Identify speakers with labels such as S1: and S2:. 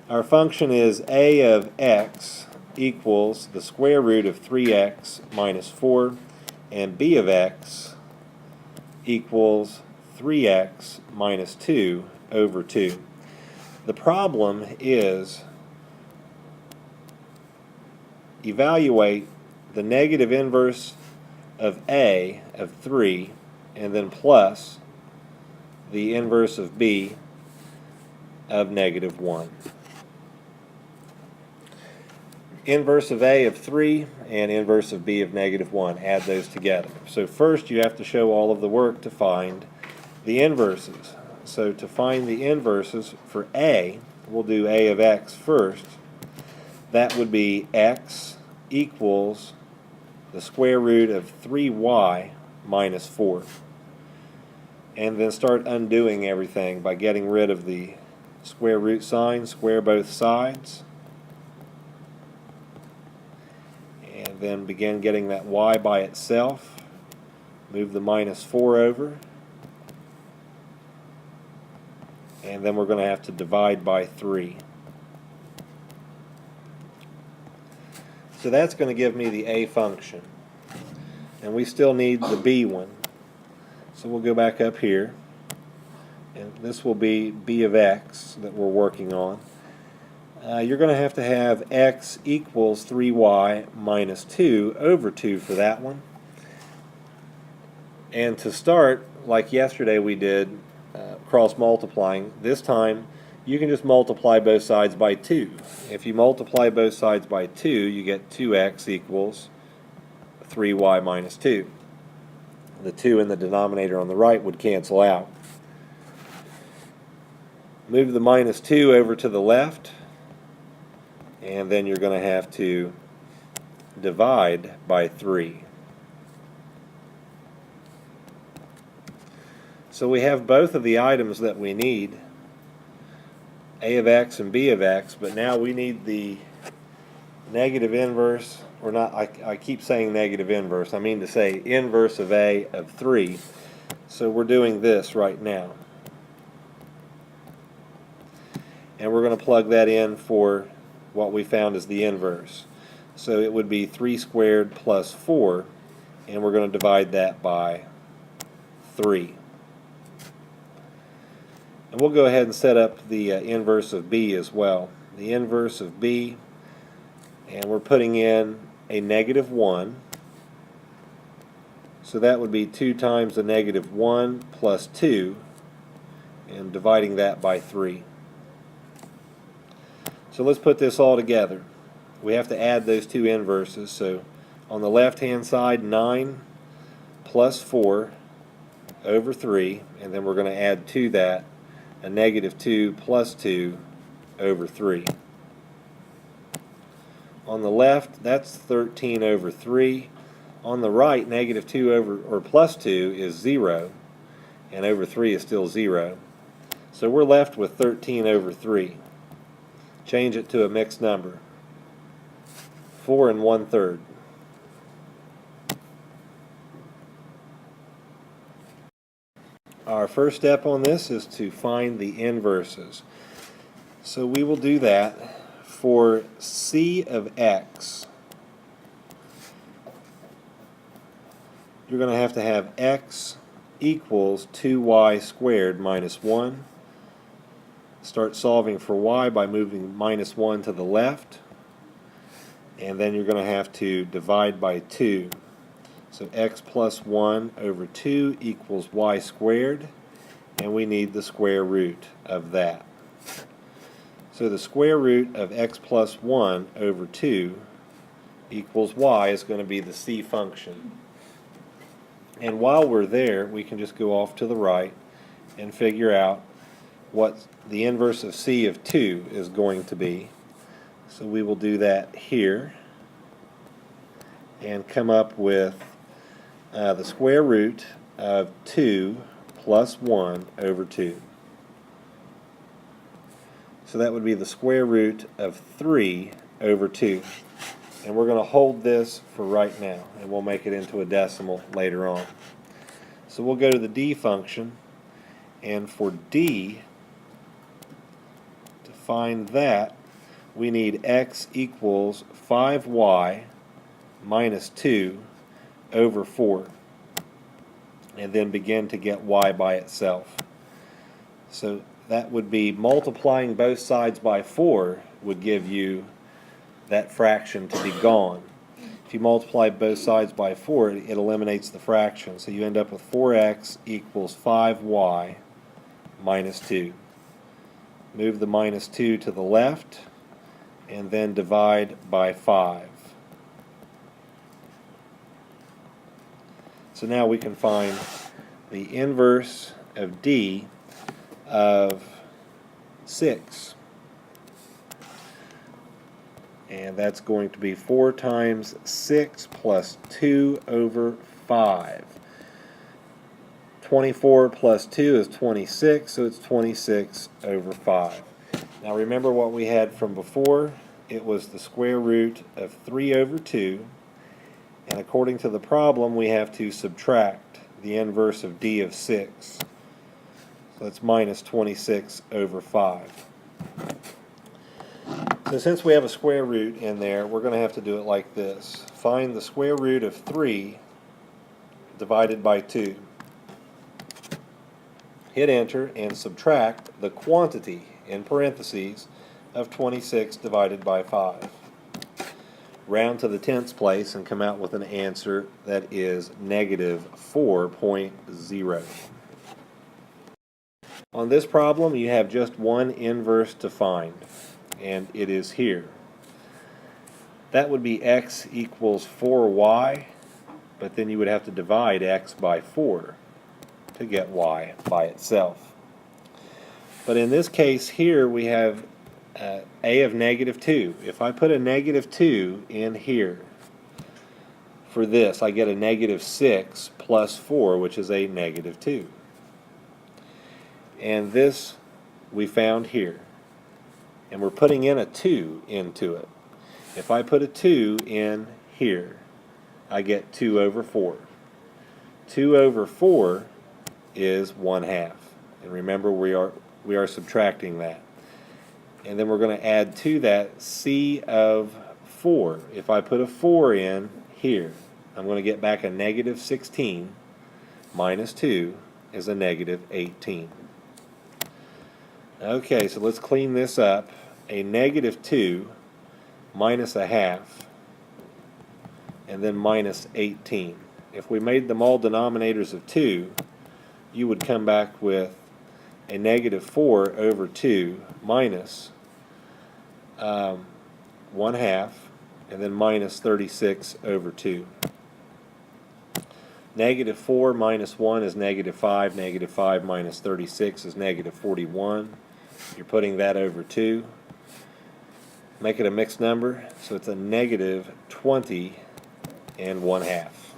S1: Our function is a of x equals the square root of 3x minus 4, and b of x equals 3x minus 2 over 2. The problem is evaluate the negative inverse of a of 3 and then plus the inverse of b of negative 1. Inverse of a of 3 and inverse of b of negative 1. Add those together. So first you have to show all of the work to find the inverses. So to find the inverses for a, we'll do a of x first. That would be x equals the square root of 3y minus 4. And then start undoing everything by getting rid of the square root sign, square both sides. And then begin getting that y by itself. Move the minus 4 over. And then we're going to have to divide by 3. So that's going to give me the a function. And we still need the b one. So we'll go back up here. And this will be b of x that we're working on. You're going to have x equals 3y minus 2 over 2 for that one. And to start, like yesterday we did, cross multiplying, this time you can just multiply both sides by 2. If you multiply both sides by 2, you get 2x equals 3y minus 2. The 2 in the denominator on the right would cancel out. Move the minus 2 over to the left, and then you're going to have to divide by 3. So we have both of the items that we need, a of x and b of x, but now we need the negative inverse, or not, I keep saying negative inverse, I mean to say inverse of a of 3. So we're doing this right now. And we're going to plug that in for what we found as the inverse. So it would be 3 squared plus 4, and we're going to divide that by 3. And we'll go ahead and set up the inverse of b as well. The inverse of b, and we're putting in a negative 1. So that would be 2 times the negative 1 plus 2, and dividing that by 3. So let's put this all together. We have to add those two inverses. So on the left hand side, 9 plus 4 over 3, and then we're going to add to that a negative 2 plus 2 over 3. On the left, that's 13 over 3. On the right, negative 2 over, or plus 2 is 0, and over 3 is still 0. So we're left with 13 over 3. Change it to a mixed number. 4 1/3. Our first step on this is to find the inverses. So we will do that for c of x. You're going to have x equals 2y squared minus 1. Start solving for y by moving minus 1 to the left. And then you're going to have to divide by 2. So x plus 1 over 2 equals y squared, and we need the square root of that. So the square root of x plus 1 over 2 equals y is going to be the c function. And while we're there, we can just go off to the right and figure out what the inverse of c of 2 is going to be. So we will do that here and come up with the square root of 2 plus 1 over 2. So that would be the square root of 3 over 2. And we're going to hold this for right now, and we'll make it into a decimal later on. So we'll go to the d function, And for D, to find that, we need x equals 5y minus 2 over 4. And then begin to get y by itself. So that would be multiplying both sides by 4 would give you that fraction to be gone. If you multiply both sides by 4, it eliminates the fraction. So you end up with 4x equals 5y minus 2. Move the minus 2 to the left, and then divide by 5. So now we can find the inverse of D of 6. And that's going to be 4 times 6 plus 2 over 5. 24 plus 2 is 26, so it's 26 over 5. Now remember what we had from before. It was the square root of 3 over 2. And according to the problem, we have to subtract the inverse of D of 6. So that's minus 26 over 5. So since we have a square root in there, we're going to have to do it like this. Find the square root of 3 divided by 2. Hit enter and subtract the quantity, in parentheses, of 26 divided by 5. Round to the tenths place and come out with an answer that is negative 4.0. On this problem, you have just one inverse to find, and it is here. That would be x equals 4y, but then you would have to divide x by 4 to get y by itself. But in this case here, we have a of negative 2. If I put a negative 2 in here for this, I get a negative 6 plus 4, which is a negative 2. And this we found here. And we're putting in a 2 into it. If I put a 2 in here, I get 2 over 4. 2 over 4 is 1/2. And remember, we are subtracting that. And then we're going to add to that c of 4. If I put a 4 in here, I'm going to get back a negative 16 minus 2 is a negative 18. Okay, so let's clean this up. A negative 2 minus 1/2 and then minus 18. If we made them all denominators of 2, you would come back with a negative 4 over 2 minus 1/2 and then minus 36 over 2. Negative 4 minus 1 is negative 5. Negative 5 minus 36 is negative 41. You're putting that over 2. Make it a mixed number, so it's a negative 20 and 1/2.